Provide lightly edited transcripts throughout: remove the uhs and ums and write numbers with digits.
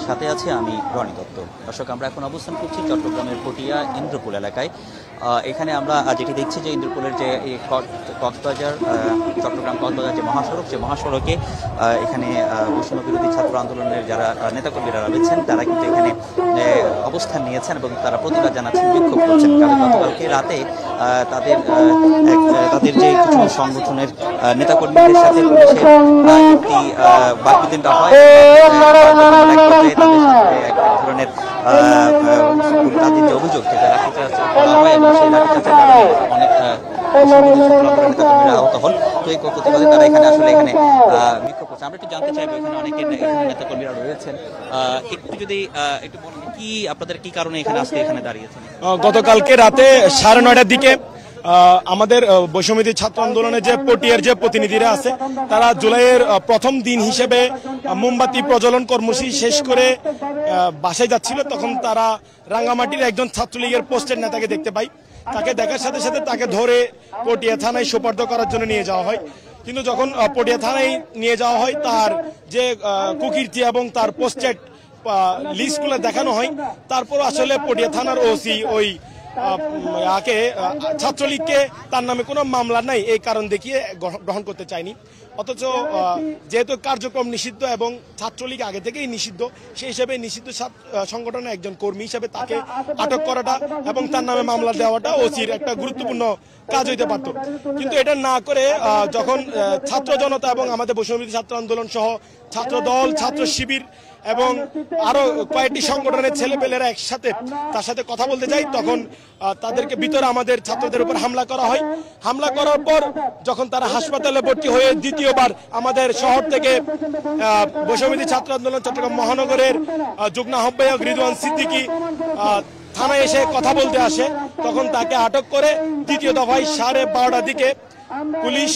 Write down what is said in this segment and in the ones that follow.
সাথে আছে আমি রনি দত্ত। দর্শক, আমরা এখন অবস্থান করছি চট্টগ্রামের পটিয়া ইন্দ্রপুল এলাকায়। এখানে আমরা যেটি দেখছি যে ইন্দ্রপুলের যে কক্সবাজার চট্টগ্রাম কক্সবাজার যে মহাসড়ক, যে মহাসড়কে এখানে বৈষম্য বিরোধী ছাত্র আন্দোলনের যারা নেতাকর্মীরা রয়েছেন তারা কিন্তু এখানে অবস্থান নিয়েছেন এবং তারা প্রতিবাদ জানাচ্ছেন, বিক্ষোভ করছেন। কারণ গতকালকে রাতে তাদের যে কিছু সংগঠনের নেতাকর্মীদের সাথে পুলিশের একটি বাকবিতণ্ডা হয়। এক ধরনের তাদের যে অভিযোগ থেকে লাঠিচার্জ করা হয় এবং সেই লাঠিচার্জের কারণে অনেক নেতাকর্মীরা আহত হন। তো এই প্রতিবাদে তারা এখানে বিক্ষোভ করছে। আমরা একটু জানতে চাইবো, এখানে অনেকে নেতাকর্মীরা রয়েছেন, একটু যদি একটু বলুন কি আপনাদের কি কারণে এখানে আজকে এখানে দাঁড়িয়েছেন? গতকালকে রাতে 9:30টার দিকে আমাদের বৈষম্য ছাত্র আন্দোলনের যে পটিয়ার যে প্রতিনিধিরা আছে তারা জুলাইয়ের প্রথম দিন হিসেবে মোমবাতি প্রজ্বলন কর্মসূচি শেষ করে বাসায় যাচ্ছিল। তখন তারা রাঙ্গামাটির একজন ছাত্রলীগের পোস্টের নেতাকে দেখতে পাই। তাকে দেখার সাথে সাথে তাকে ধরে পটিয়া থানায় সোপর্দ করার জন্য নিয়ে যাওয়া হয়। কিন্তু যখন পটিয়া থানায় নিয়ে যাওয়া হয়, তার যে কুকীর্তি এবং তার পোস্টেড লিস্টগুলো দেখানো হয়, তারপর আসলে পটিয়া থানার ওসি ওই ছাত্রলীগকে তার নামে কোনো মামলা নাই এই কারণ দেখিয়ে গ্রহণ করতে চায়নি। অথচ যেহেতু কার্যক্রম নিষিদ্ধ এবং ছাত্রলীগ আগে থেকেই নিষিদ্ধ, সেই হিসেবে নিষিদ্ধ সংগঠনের একজন কর্মী হিসেবে তাকে আটক করাটা এবং তার নামে মামলা দেওয়াটা ওসির একটা গুরুত্বপূর্ণ কাজ হইতে পারত। কিন্তু এটা না করে যখন ছাত্র জনতা এবং আমাদের বৈষম্য ছাত্র আন্দোলন সহ ছাত্র দল, ছাত্র শিবির এবং আরো কয়েকটি সংগঠনের ছেলেপেলেরা একসাথে তার সাথে কথা বলতে যায়, তখন তাদেরকে ভিতরে আমাদের ছাত্রদের উপর হামলা করা হয়। হামলা করার পর যখন তারা হাসপাতালে ভর্তি হয়ে দ্বিতীয়বার আমাদের শহর থেকে বৈষম্য ছাত্র আন্দোলন চট্টগ্রাম মহানগরের যুগ্ম আহ্বায়ক রিদওয়ান সিদ্দিকী থানায় এসে কথা বলতে আসে, তখন তাকে আটক করে দ্বিতীয় দফায় 12:30টার দিকে পুলিশ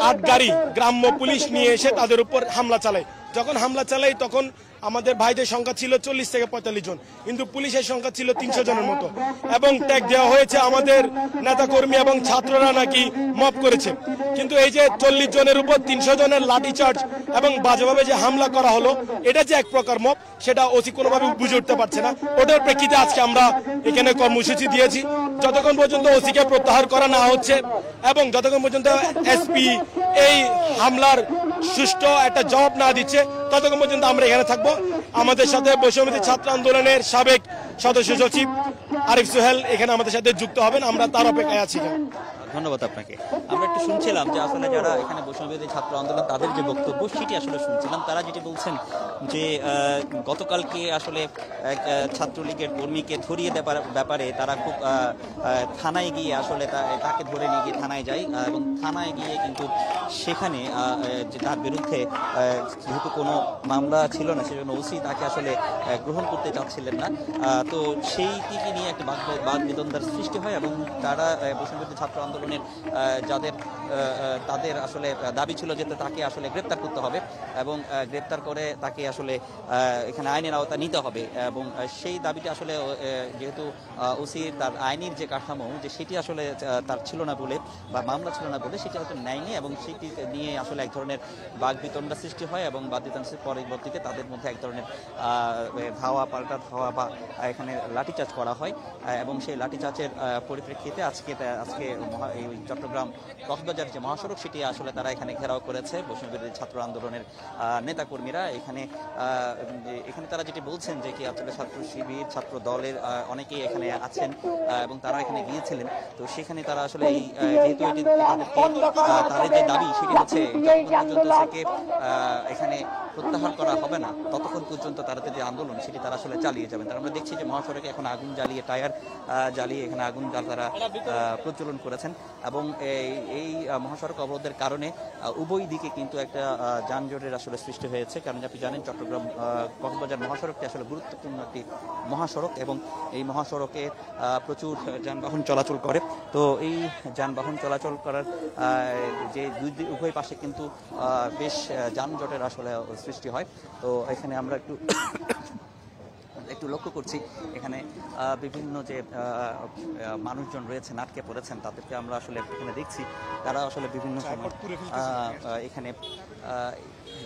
8 গাড়ি গ্রাম্য পুলিশ নিয়ে এসে তাদের উপর হামলা চালায়। যখন হামলা চালাই তখন আমাদের ভাইদের সংখ্যা ছিল 40 থেকে 45 জন, কিন্তু পুলিশের সংখ্যা ছিল 300 জনের মতো এবং ট্যাগ দেওয়া হয়েছে আমাদের নেতাকর্মী এবং ছাত্ররা নাকি মব করেছে। কিন্তু এই যে 40 জনের উপর 300 জনের লাঠিচার্জ এবং বাজেভাবে যে হামলা করা হলো, এটা যে এক প্রকার মব, সেটা ওসি কোনোভাবে বুঝে উঠতে পারছে না। ওটার প্রেক্ষিতে আজকে আমরা এখানে কর্মসূচি দিয়েছি। যতক্ষণ পর্যন্ত ওসিকে প্রত্যাহার করা না হচ্ছে এবং যতক্ষণ পর্যন্ত এসপি এই হামলার সুষ্ঠু একটা জবাব না দিচ্ছে, ততক্ষণ পর্যন্ত আমরা এখানে থাকবো। আমাদের সাথে বৈষম্য ছাত্র আন্দোলনের সাবেক সদস্য সচিব আরিফ সোহেল এখানে আমাদের সাথে যুক্ত হবেন, আমরা তার অপেক্ষায় আছি। ধন্যবাদ আপনাকে। আমরা একটু শুনছিলাম যে আসলে যারা এখানে বৈষম্য বিরোধী ছাত্র আন্দোলন তাদের যে বক্তব্য সেটি আসলে শুনছিলাম। তারা যেটি বলছেন যে গতকালকে আসলে এক ছাত্রলীগের কর্মীকে ধরিয়ে দেওয়ার ব্যাপারে তারা খুব থানায় গিয়ে আসলে তাকে ধরে নিয়ে গিয়ে থানায় যায় এবং থানায় গিয়ে কিন্তু সেখানে যে তার বিরুদ্ধে যেহেতু কোনো মামলা ছিল না, সেজন্য ওসি তাকে আসলে গ্রহণ করতে চাচ্ছিলেন না। তো সেই দিকে নিয়ে একটা বাদ বিতণ্ডার সৃষ্টি হয় এবং তারা বৈষম্য বিরোধী ছাত্র আন্দোলনের তাদের আসলে দাবি ছিল যে তাকে আসলে গ্রেপ্তার করতে হবে এবং গ্রেপ্তার করে তাকে আসলে এখানে আইনের আওতা নিতে হবে। এবং সেই দাবিটি আসলে যেহেতু ওসির তার আইনের যে কাঠামো যে সেটি আসলে তার ছিল না বলে বা মামলা ছিল না বলে সেটি হয়তো নেয়নি এবং সেটি নিয়ে আসলে এক ধরনের বাকবিতণ্ডা সৃষ্টি হয় এবং বাকবিতণ্ডার পরবর্তীতে তাদের মধ্যে এক ধরনের পাল্টা ধাওয়া বা এখানে লাঠিচার্জ করা হয় এবং সেই লাঠিচার্জের পরিপ্রেক্ষিতে আজকে এই চট্টগ্রাম কক্সবাজার যে মহাসড়ক সেটি আসলে তারা এখানে ঘেরাও করেছে বৈষম্য বিরোধী ছাত্র আন্দোলনের নেতাকর্মীরা। এখানে তারা যেটি বলছেন যে কি আসলে ছাত্র শিবির, ছাত্র দলের অনেকেই এখানে আছেন এবং তারা এখানে গিয়েছিলেন। তো সেখানে তারা আসলে এই যেহেতু এটি তাদের যে দাবি সেটি হচ্ছে যতক্ষণ পর্যন্ত থেকে এখানে প্রত্যাহার করা হবে না ততক্ষণ পর্যন্ত তাদের যে আন্দোলন সেটি তারা আসলে চালিয়ে যাবেন। তারা আমরা দেখছি যে মহাসড়কে এখন আগুন জ্বালিয়ে টায়ার জ্বালিয়ে এখানে আগুন তারা প্রজ্বলন করেছেন এবং এই মহাসড়ক অবরোধের কারণে উভয় দিকে কিন্তু একটা যানজটের আসলে সৃষ্টি হয়েছে। কারণ আপনি জানেন চট্টগ্রাম কক্সবাজার মহাসড়কটি আসলে গুরুত্বপূর্ণ একটি মহাসড়ক এবং এই মহাসড়কে প্রচুর যানবাহন চলাচল করে। তো এই যানবাহন চলাচল করার যে উভয় পাশে কিন্তু বেশ যানজটের আসলে সৃষ্টি হয়। তো এখানে আমরা একটু লক্ষ্য করছি এখানে বিভিন্ন যে মানুষজন রয়েছেন আটকে পড়েছেন তাদেরকে আমরা আসলে এখানে দেখছি। তারা আসলে বিভিন্ন সময় এখানে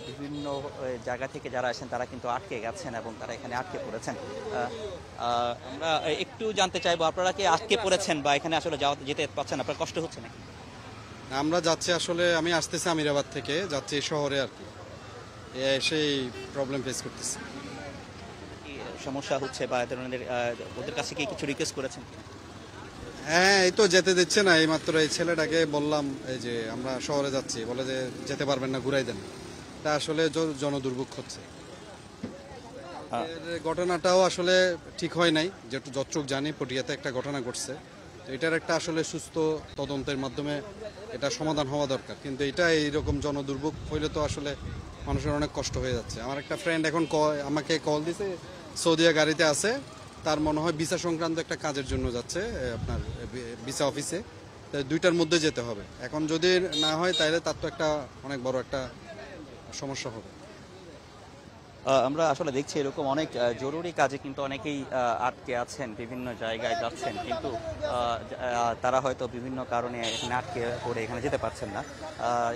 বিভিন্ন জায়গা থেকে যারা আসেন তারা কিন্তু আটকে গেছেন এবং তারা এখানে আটকে পড়েছেন। আমরা একটু জানতে চাইবো, আপনারা কি আটকে পড়েছেন বা এখানে আসলে যেতে পারছেন, আপনার কষ্ট হচ্ছে নাকি? আমরা যাচ্ছি, আসলে আমি আসতেছি আমিরাবাদ থেকে, যাচ্ছি শহরে আর কি, সেই প্রবলেম ফেস করতেছি। কি সমস্যা হচ্ছে বা এ ধরনের ওদের কাছে কি কিছু রিকোয়েস্ট করেছেন? হ্যাঁ, এই তো যেতে দিচ্ছে না। এইমাত্র এই ছেলেটাকে বললাম এই যে আমরা শহরে যাচ্ছি, বলে যে যেতে পারবেন না, ঘুরাই দেন। এটা আসলে জনদুর্ভোগ হচ্ছে। এর ঘটনাটাও আসলে ঠিক হয় নাই, যেটু যতটুক জানি পটিয়াতে একটা ঘটনা ঘটছে। তো এটার একটা আসলে সুস্থ তদন্তের মাধ্যমে এটা সমাধান হওয়া দরকার, কিন্তু এটা এইরকম জনদুর্ভোগ হইলে তো আসলে মানুষের অনেক কষ্ট হয়ে যাচ্ছে। আমার একটা ফ্রেন্ড এখন আমাকে কল দিছে, সৌদিয়া গাড়িতে আছে, তার মনে হয় ভিসা সংক্রান্ত একটা কাজের জন্য যাচ্ছে আপনার ভিসা অফিসে। তাই 2টার মধ্যে যেতে হবে। এখন যদি না হয় তাহলে তার তো একটা অনেক বড় একটা সমস্যা হবে। আমরা আসলে দেখছি এরকম অনেক জরুরি কাজে কিন্তু অনেকেই আটকে আছেন, বিভিন্ন জায়গায় যাচ্ছেন, কিন্তু তারা হয়তো বিভিন্ন কারণে এখানে আটকে পড়ে এখানে যেতে পারছেন না।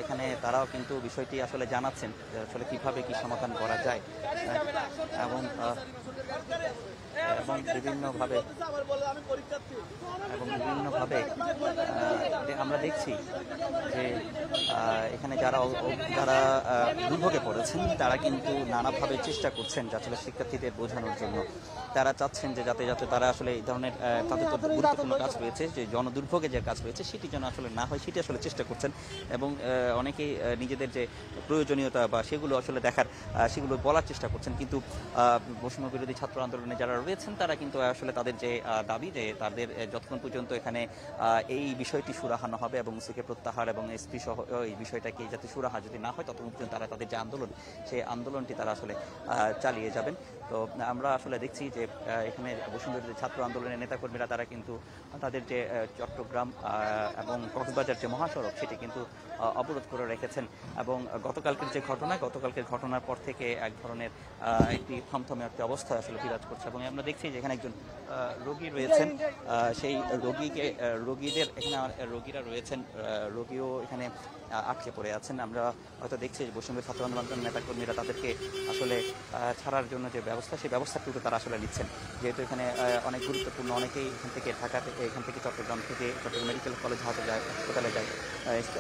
এখানে তারাও কিন্তু বিষয়টি আসলে জানাচ্ছেন যে আসলে কিভাবে কি সমাধান করা যায় এবং বিভিন্নভাবে আমরা দেখছি যে এখানে যারা দুর্ভোগে পড়েছেন তারা কিন্তু নানাভাবে চেষ্টা করছেন যে আসলে শিক্ষার্থীদের বোঝানোর জন্য। তারা চাচ্ছেন যে যাতে তারা আসলে এই ধরনের তাদের তো গুরুত্বপূর্ণ কাজ রয়েছে, যে জনদুর্ভোগে যে কাজ রয়েছে সেটি যেন আসলে না হয় সেটি আসলে চেষ্টা করছেন। এবং অনেকেই নিজেদের যে প্রয়োজনীয়তা বা সেগুলো আসলে সেগুলো বলার চেষ্টা করছেন। কিন্তু বৈষম্য বিরোধী ছাত্র আন্দোলনে যারা রয়েছেন তারা কিন্তু আসলে তাদের যে দাবি, যে তাদের যতক্ষণ পর্যন্ত এখানে এই বিষয়টি সুরাহানো হবে এবং মুসিকে প্রত্যাহার এবং এসপি সহ এই বিষয়টাকে যাতে সুরাহা যদি না হয় ততক্ষণ পর্যন্ত তারা তাদের যে আন্দোলন, সেই আন্দোলনটি তারা আসলে চালিয়ে যাবেন। তো আমরা আসলে দেখছি যে এখানে বৈষম্য বিরোধী ছাত্র আন্দোলনের নেতাকর্মীরা তারা কিন্তু তাদের যে চট্টগ্রাম এবং কক্সবাজার যে মহাসড়ক সেটি কিন্তু অবরোধ করে রেখেছেন। এবং গতকালকের ঘটনার পর থেকে এক ধরনের একটি থমথমে একটি অবস্থা আসলে বিরাজ করছে। এবং আমরা দেখছি যে এখানে একজন রোগী রয়েছেন, সেই রোগীরা রয়েছেন, রোগীও এখানে আটকে পড়ে আছেন। আমরা হয়তো দেখছি যে বৈষম্য ছাত্র আন্দোলনের নেতাকর্মীরা তাদেরকে আসলে ছাড়ার জন্য যে ব্যবস্থা, সেই ব্যবস্থাটুকু তারা আসলে নিচ্ছেন। যেহেতু এখানে অনেক গুরুত্বপূর্ণ, অনেকেই এখান থেকে চট্টগ্রাম মেডিকেল কলেজ হাসপাতালে যায়,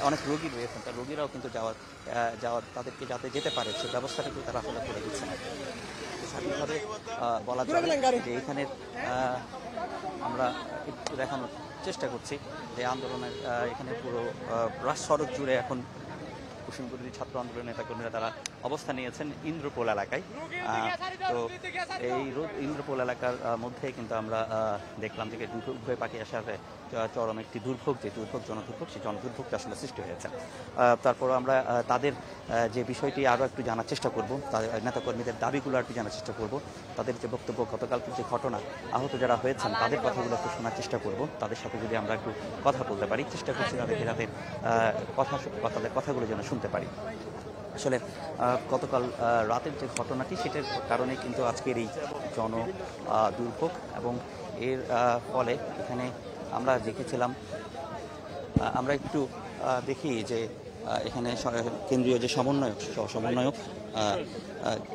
অনেক রোগী রয়েছেন, তার রোগীরাও কিন্তু তাদেরকে যাতে যেতে পারে সেই ব্যবস্থাটুকু তারা আসলে করে দিচ্ছেন। সঠিকভাবে বলা যাবে যে এখানে আমরা একটু দেখানোর চেষ্টা করছি যে আন্দোলনের এখানে পুরো সড়ক জুড়ে এখন বৈষম্য বিরোধী ছাত্র আন্দোলনের নেতাকর্মীরা তারা অবস্থান নিয়েছেন ইন্দ্রপোল এলাকায়। তো এই ইন্দ্রপোল এলাকার মধ্যে কিন্তু আমরা দেখলাম যে উভয় পাখি আসার চরম একটি জনদুর্ভোগ, সেই জনদুর্ভোগটা আসলে সৃষ্টি হয়েছে। তারপর আমরা তাদের যে বিষয়টি আরও একটু জানার চেষ্টা করব, তাদের নেতাকর্মীদের দাবিগুলো একটু জানার চেষ্টা করব, তাদের যে বক্তব্য, গতকালকে যে ঘটনা, আহত যারা হয়েছেন তাদের কথাগুলো একটু শোনার চেষ্টা করব। তাদের সাথে যদি আমরা একটু কথা বলতে পারি, চেষ্টা করছি তাদের কথাগুলো যেন শুনতে পারি। আসলে গতকাল রাতের যে ঘটনাটি, সেটার কারণে কিন্তু আজকের এই দুর্ভোগ এবং এর ফলে এখানে আমরা দেখেছিলাম, আমরা একটু দেখি যে এখানে কেন্দ্রীয় যে সমন্বয়ক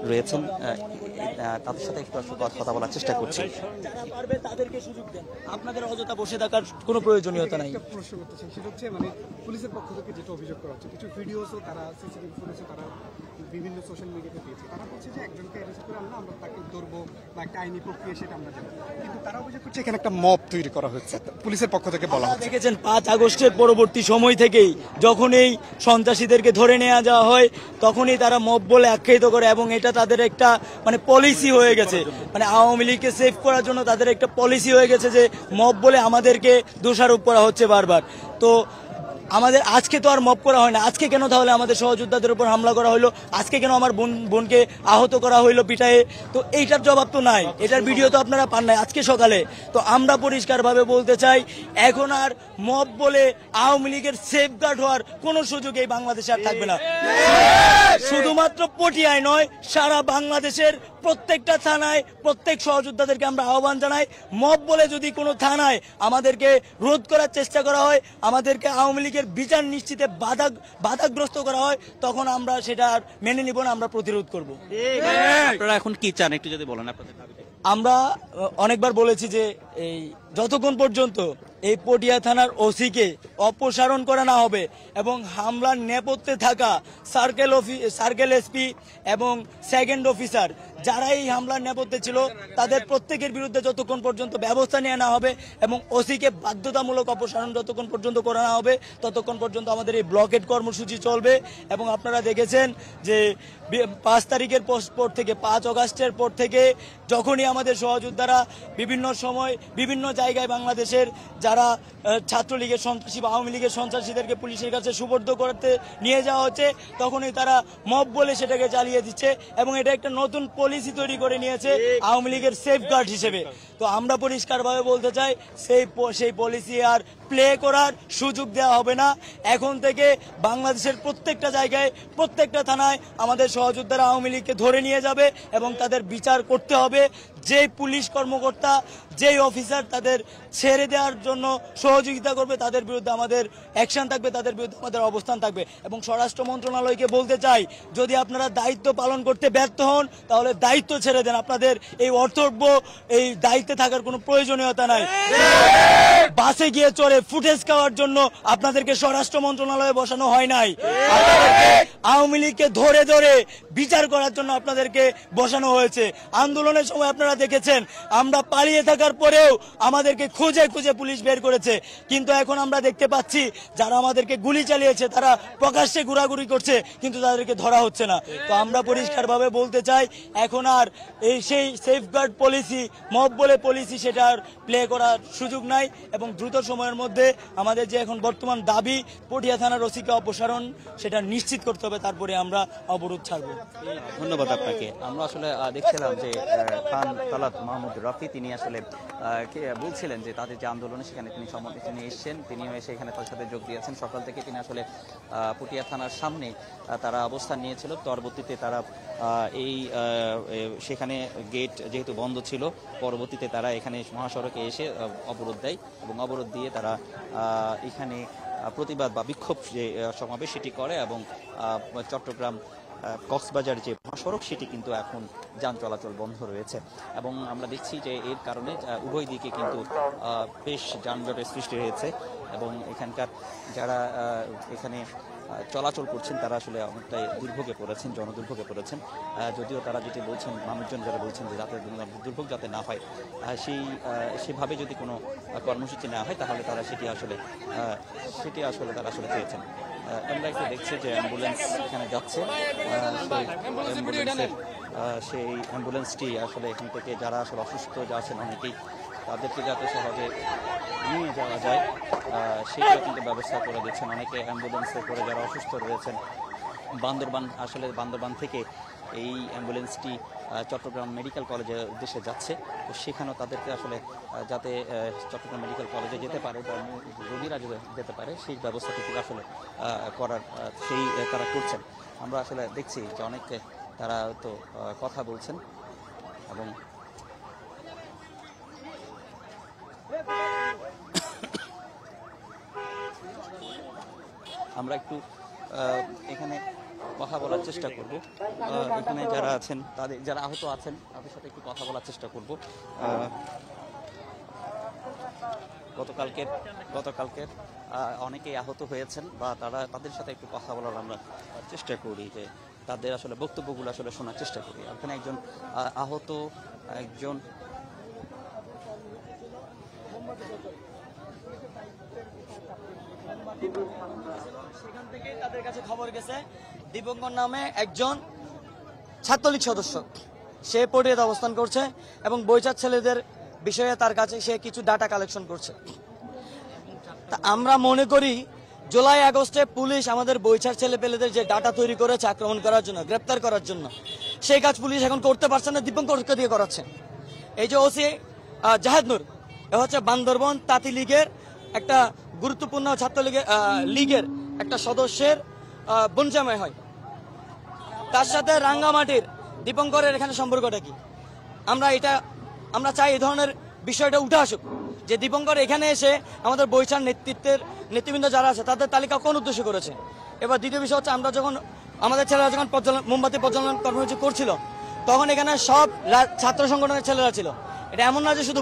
রয়েছেন, তাদের সাথে একটু কথা বলার চেষ্টা করছি। তাদেরকে সুযোগ দেন, আপনাদের অযথা বসে থাকার কোনো প্রয়োজনীয়তা নাই। প্রশ্ন করতেছেন সেটা হচ্ছে মানে পুলিশের পক্ষ থেকে যেটা অভিযোগ করা হচ্ছে, কিছু ভিডিওসও তারা সিসিটিভি ফুটেজও তারা বিভিন্ন সোশ্যাল মিডিয়াতে পেয়েছে। তারা বলছে যে একজনকে অ্যারেস্ট করে আনলে আমরা তাকে ধরবো বা একটা আইনি প্রক্রিয়া, সেটা আমরা জানি। কিন্তু তারা অভিযোগ করছে এখানে একটা মব তৈরি করা হচ্ছে, পুলিশের পক্ষ থেকে বলা হচ্ছে। দেখেছেন 5 আগস্টের পরবর্তী সময় থেকেই যখন এই সন্ত্রাসীদেরকে ধরে নেওয়া যাওয়া হয় তখনই তারা মব বলে আখ্যায়িত করে, এবং এটা তাদের একটা মানে পলিসি হয়ে গেছে, মানে আওয়ামী লীগকে সেভ করার জন্য তাদের একটা পলিসি হয়ে গেছে যে মব বলে আমাদেরকে দোষারোপ করা হচ্ছে বারবার। তো আমাদের আজকে তো আর মব করা হয় না, আজকে কেন তাহলে আমাদের সহযোদ্ধাদের উপর হামলা করা হলো, আজকে কেন আমার বোনকে আহত করা হইলো পিটায়ে? তো এইটার জবাব তো নাই, এটার ভিডিও তো আপনারা পান নাই আজকে সকালে। তো আমরা পরিষ্কারভাবে বলতে চাই, এখন আর মব বলে আওয়ামী লীগের সেফগার্ড হওয়ার কোনো সুযোগ এই বাংলাদেশে আর থাকবে না। শুধুমাত্র পটিয়ায় নয়, সারা বাংলাদেশের প্রত্যেকটা থানায় প্রত্যেক সহযোদ্ধাদেরকে আমরা আহ্বান জানাই, মব বলে যদি কোনো থানায় আমাদেরকে রোধ করার চেষ্টা করা হয়, আমাদেরকে আওয়ামী লীগের লীগের বিচার নিশ্চিতে বাধাগ্রস্ত করা হয়, তখন আমরা সেটা আর মেনে নিব না, আমরা প্রতিরোধ করব। আপনারা এখন কি চান একটু যদি বলেন আপনাদের দাবিটা। আমরা অনেকবার বলেছি যে এই যতক্ষণ পর্যন্ত এই পটিয়া থানার ওসিকে অপসারণ করা না হবে এবং হামলার নেপথ্যে থাকা সার্কেল এসপি এবং সেকেন্ড অফিসার যারা এই হামলার নেপথ্যে ছিল তাদের প্রত্যেকের বিরুদ্ধে যতক্ষণ পর্যন্ত ব্যবস্থা নেওয়া না হবে এবং ওসিকে বাধ্যতামূলক অপসারণ যতক্ষণ পর্যন্ত করা না হবে ততক্ষণ পর্যন্ত আমাদের এই ব্লকেট কর্মসূচি চলবে। এবং আপনারা দেখেছেন যে 5 তারিখের পর থেকে 5 অগাস্টের পর থেকে যখনই আমাদের সহযোদ্ধারা বিভিন্ন সময় বিভিন্ন জায়গায় বাংলাদেশের যারা ছাত্রলীগের সন্ত্রাসী বা আওয়ামী লীগের সন্ত্রাসীদেরকে পুলিশের কাছে সুপর্দ করতে নিয়ে যাওয়া হচ্ছে, তখনই তারা মব বলে সেটাকে চালিয়ে দিচ্ছে এবং এটা একটা নতুন পলিসি তৈরি করে নিয়েছে আওয়ামী লীগের সেফগার্ড হিসেবে। তো আমরা পরিষ্কারভাবে বলতে চাই সেই পলিসি আর প্লে করার সুযোগ দেওয়া হবে না। এখন থেকে বাংলাদেশের প্রত্যেকটা জায়গায় প্রত্যেকটা থানায় আমাদের সহযোদ্ধারা আওয়ামী লীগকে ধরে নিয়ে যাবে এবং তাদের বিচার করতে হবে। যেই পুলিশ কর্মকর্তা যেই অফিসার তাদের ছেড়ে দেওয়ার জন্য সহযোগিতা করবে তাদের বিরুদ্ধে আমাদের অ্যাকশন থাকবে, তাদের বিরুদ্ধে আমাদের অবস্থান থাকবে। এবং স্বরাষ্ট্র মন্ত্রণালয়কে বলতে চাই, যদি আপনারা দায়িত্ব পালন করতে ব্যর্থ হন তাহলে দায়িত্ব ছেড়ে দেন, আপনাদের এই অর্থব্য এই দায়িত্বে থাকার কোনো প্রয়োজনীয়তা নাই। বাসে গিয়ে চড়ে ফুটেজ খাওয়ার জন্য আপনাদেরকে স্বরাষ্ট্র মন্ত্রণালয়ে বসানো হয় নাই, আওয়ামী লীগকে ধরে ধরে বিচার করার জন্য আপনাদেরকে বসানো হয়েছে। আন্দোলনের সময় আপনারা দেখেছেন আমরা পালিয়ে থাকার পরেও আমাদেরকে খুঁজে খুঁজে পুলিশ বের করেছে, কিন্তু এখন আমরা দেখতে পাচ্ছি যারা আমাদেরকে গুলি চালিয়েছে তারা প্রকাশ্যে ঘোরাঘুরি করছে কিন্তু তাদেরকে ধরা হচ্ছে না। তো আমরা পরিষ্কারভাবে বলতে চাই এখন আর সেই সেফগার্ড পলিসি মব বলে পলিসি সেটা আর প্লে করার সুযোগ নাই এবং দ্রুত সময়ের মধ্যে আমাদের যে এখন বর্তমান দাবি পটিয়া থানার ওসিকে অপসারণ সেটা নিশ্চিত করতে হবে, তারপরে আমরা অবরোধ ছাড়বো। ধন্যবাদ আপনাকে। আমরা আসলে দেখছিলাম যে খান তালাত মাহমুদ রফি তিনি আসলে বলছিলেন যে তাদের যে আন্দোলনে সেখানে তিনি সমর্থন নিয়ে এসেছেন, তিনিও এসে এখানে তার সাথে যোগ দিয়েছেন। সকাল থেকে তিনি আসলে পটিয়া থানার সামনে তারা অবস্থান নিয়েছিল। পরবর্তীতে তারা সেখানে গেট যেহেতু বন্ধ ছিল, পরবর্তীতে তারা এখানে মহাসড়কে এসে অবরোধ দেয় এবং অবরোধ দিয়ে তারা এখানে প্রতিবাদ বা বিক্ষোভ যে সমাবেশ সেটি করে এবং চট্টগ্রাম কক্সবাজার যে মহাসড়ক সেটি কিন্তু এখন যান চলাচল বন্ধ রয়েছে এবং আমরা দেখছি যে এর কারণে উভয় দিকে কিন্তু বেশ যানজটের সৃষ্টি হয়েছে এবং এখানকার যারা এখানে চলাচল করছেন তারা আসলে অনেকটাই দুর্ভোগে পড়েছেন, জনদুর্ভোগে পড়েছেন। যদিও তারা যেটি বলছেন, মানুষজন যারা বলছেন যে যাতে দুর্ভোগ যাতে না হয় সেভাবে যদি কোনো কর্মসূচি নেওয়া হয় তাহলে তারা সেটি আসলে তারা আসলে চেয়েছেন। আমরা একটু দেখছি যে অ্যাম্বুলেন্স এখানে যাচ্ছে, সেই অ্যাম্বুলেন্সটি আসলে এখান থেকে যারা আসলে অসুস্থ আছেন অনেকেই তাদেরকে যাতে সহজে নিয়ে যাওয়া যায় সেটাও কিন্তু ব্যবস্থা করে দিচ্ছেন। অনেকে অ্যাম্বুলেন্সে করে যারা অসুস্থ রয়েছেন বান্দরবান থেকে এই অ্যাম্বুলেন্সটি চট্টগ্রাম মেডিকেল কলেজের উদ্দেশ্যে যাচ্ছে। তো সেখানেও তাদেরকে আসলে যাতে চট্টগ্রাম মেডিকেল কলেজে যেতে পারে বা রোগীরা যেতে পারে সেই ব্যবস্থাটুকু আসলে তারা করছেন। আমরা আসলে দেখছি যে অনেকে তারা তো কথা বলছেন এবং আমরা একটু এখানে কথা বলার চেষ্টা করব। এখানে যারা আছেন যারা আহত আছেন তাদের সাথে একটু কথা বলার চেষ্টা করব। গতকালকের অনেকেই আহত হয়েছেন বা তাদের সাথে একটু কথা বলার আমরা চেষ্টা করি, যে তাদের আসলে বক্তব্যগুলো আসলে শোনার চেষ্টা করি। এখানে একজন আহত একজন সেখান থেকে তাদের কাছে খবর গেছে দীপঙ্কর নামে একজন ছাত্রলীগ সদস্য সে পটিয়াতে অবস্থান করছে এবং বৈচার ছেলেদের বিষয়ে তার কাছে সে কিছু ডাটা কালেকশন করছে। তা আমরা মনে করি জুলাই আগস্টে পুলিশ আমাদের বৈচার ছেলে পেলেদের যে ডাটা তৈরি করেছে আক্রমণ করার জন্য, গ্রেপ্তার করার জন্য, সেই কাজ পুলিশ এখন করতে পারছে না, দীপঙ্করকে দিয়ে করাচ্ছে। এই যে ওসি জাহেদ নূর এ হচ্ছে বান্দরবান তাঁতি লীগের একটা গুরুত্বপূর্ণ লীগের একটা সদস্যের বোনজামাই হয়, তার সাথে রাঙ্গামাটির দীপঙ্করের এখানে সম্পর্কটা কি? আমরা চাই এই ধরনের বিষয়টা উঠে আসুক, যে দীপঙ্কর এখানে এসে আমাদের বৈশার নেতৃবৃন্দ যারা আছে তাদের তালিকা কোন উদ্দেশ্য করেছে। এবার দ্বিতীয় বিষয় হচ্ছে, আমরা যখন আমাদের ছেলেরা যখন মোমবাতি প্রজ্বলন কর্মসূচি করছিল তখন এখানে সব ছাত্র সংগঠনের ছেলেরা ছিল। এটা এমন না যে শুধু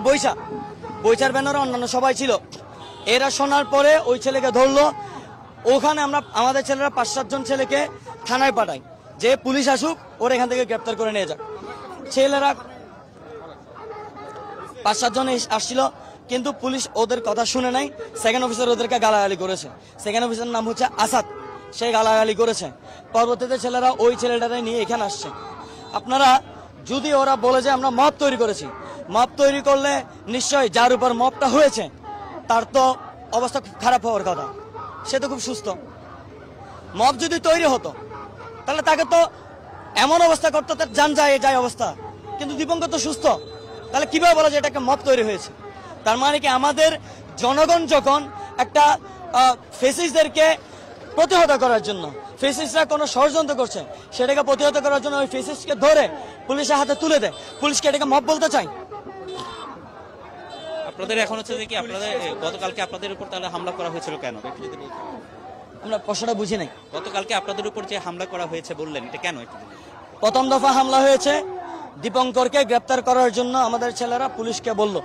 বৈশার ব্যানারে অন্যান্য সবাই ছিল। এরা শোনার পরে ওই ছেলেকে ধরলো। ওখানে আমরা আমাদের ছেলেরা 5-7 জন ছেলেকে থানায় পাঠাই যে পুলিশ আসুক, ওরা এখান থেকে গ্রেপ্তার করে নিয়ে যাক। ছেলেরা 5-7 জন আসছিল, কিন্তু পুলিশ ওদের কথা শুনে নাই। সেকেন্ড অফিসার ওদেরকে গালাগালি করেছে। সেকেন্ড অফিসারের নাম হচ্ছে আসাদ, সে গালাগালি করেছে। পরবর্তীতে ছেলেরা ওই ছেলেটারে নিয়ে এখানে আসছে। আপনারা যদি ওরা বলে যে আমরা মব তৈরি করেছি, মব তৈরি করলে নিশ্চয়ই যার উপর মবটা হয়েছে তার তো অবস্থা খুব খারাপ হওয়ার কথা, সে তো খুব সুস্থ। মব যদি তৈরি হতো তাহলে তাকে তো এমন অবস্থা করতো তার জান যায় অবস্থা, কিন্তু দীপঙ্কর তো সুস্থ, তাহলে কিভাবে বলা যায় এটা একটা মব তৈরি হয়েছে? তার মানে কি আমাদের জনগণ যখন একটা ফেসিসদেরকে প্রতিহত করার জন্য, ফেসিসরা কোনো ষড়যন্ত্র করছে সেটাকে প্রতিহত করার জন্য ওই ফেসিসকে ধরে পুলিশের হাতে তুলে দেয়, পুলিশকে এটাকে মব বলতে চাই? আপনাদের এখন হচ্ছে যে কি আপনাদের গতকালকে আপনাদের উপর তাহলে হামলা করা হয়েছিল কেন, একটু যদি বলতেন। আমরা প্রশ্নটা বুঝি নাই। গতকালকে আপনাদের উপর যে হামলা করা হয়েছে বললেন, এটা কেন একটু যদি বলেন। প্রথম দফা হামলা হয়েছে দীপঙ্করকে গ্রেপ্তার করার জন্য। আমাদের ছেলেরা পুলিশকে বলল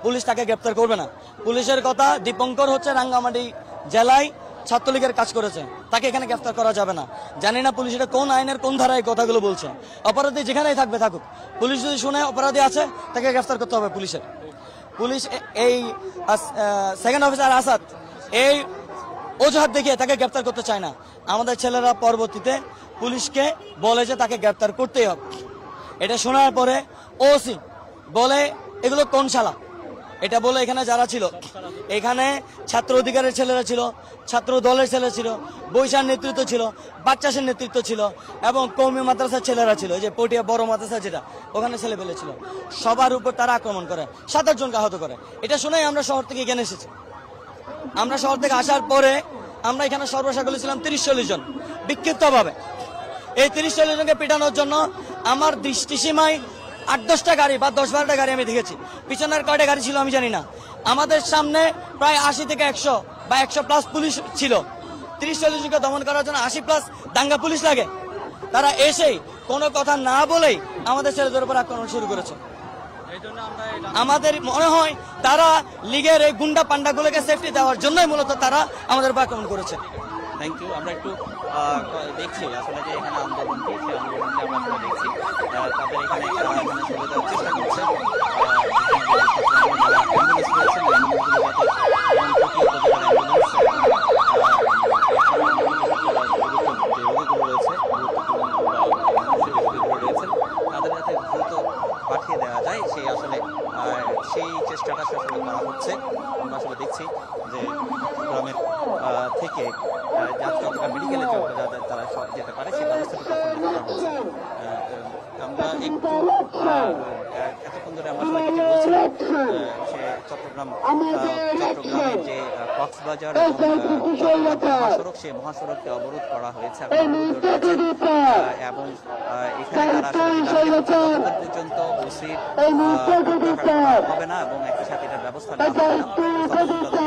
পুলিশ তাকে গ্রেপ্তার করবে না। পুলিশের কথা, দীপঙ্কর হচ্ছে রাঙ্গামাটি জেলায় ছাত্রলীগের কাজ করেছে, তাকে এখানে গ্রেফতার করা যাবে না। জানি না পুলিশ এটা কোন আইনের কোন ধারায় কথাগুলো বলছে। অপরাধী যেখানেই থাকবে থাকুক, পুলিশ যদি শুনে অপরাধী আছে তাকে গ্রেফতার করতে হবে পুলিশের। পুলিশ এই সেকেন্ড অফিসার আসাদ এই অজুহাত দেখিয়ে তাকে গ্রেফতার করতে চায় না। আমাদের ছেলেরা পরবর্তীতে পুলিশকে বলে যে তাকে গ্রেফতার করতেই হবে। এটা শোনার পরে ওসি বলে এগুলো কোন শালা, এটা বলে এখানে যারা ছিল, এখানে ছাত্র অধিকারের ছেলেরা ছিল, ছাত্র দলের ছেলে ছিল, বৈশার নেতৃত্ব ছিল, বাচ্চাসের নেতৃত্ব ছিল এবং কৌমি মাদ্রাসার ছেলেরা ছিল, যে পটিয়া বড় মাদ্রাসা যেটা, ওখানে ছেলে পেলে ছিল। সবার উপর তারা আক্রমণ করে, 7-8 জনকে আহত করে। এটা শুনেই আমরা শহর থেকে এখানে এসেছি। আমরা শহর থেকে আসার পরে আমরা এখানে সর্বসাকুল্য ছিলাম 30-40 জন বিক্ষিপ্তভাবে। এই 30-40 জনকে পেটানোর জন্য আমার দৃষ্টিসীমায় 8-10টা গাড়ি বা 10-12টা গাড়ি আমি দেখেছি। পিছনের কয়টা গাড়ি ছিল আমি জানি না। আমাদের সামনে প্রায় 80 থেকে 100 বা 100+ পুলিশ ছিল। 30-40 জনকে দমন করার জন্য 80+ দাঙ্গা পুলিশ লাগে। তারা এসেই কোনো কথা না বলেই আমাদের ছেলেদের উপর আক্রমণ শুরু করেছে। আমাদের মনে হয় তারা লীগের এই গুন্ডা পান্ডাগুলোকে সেফটি দেওয়ার জন্যই মূলত তারা আমাদের উপর আক্রমণ করেছে। Thank you. আমরা একটু দেখছি আসলে যে এখানে আন্দোলনটি, সেই আন্দোলনটি আমরা আসলে দেখছি তাদের এখানে সরে দেওয়ার চেষ্টা করছে। তাদের যাতে দ্রুত পাঠিয়ে দেওয়া যায় সেই আসলে সেই চেষ্টাটা আসলে করা হচ্ছে। আমরা আসলে দেখছি যে গ্রামের থেকে চট্টগ্রাম মেডিকেলে তারা যেতে পারে সেই ব্যবস্থাটা করা হচ্ছে। আমরা একটু এতক্ষণ ধরে আমরা আসলে কিছু বলছিলাম সে চট্টগ্রামের যে কক্সবাজার মহাসড়ক, সেই মহাসড়ককে অবরোধ করা হয়েছে এবং এখানে তারা আসলে পর্যন্ত ওসির হবে না এবং একই সাথে এটার ব্যবস্থা নেওয়া হবে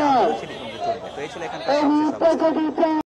না, সেটি কিন্তু চলবে। তো এই ছিল এখানকার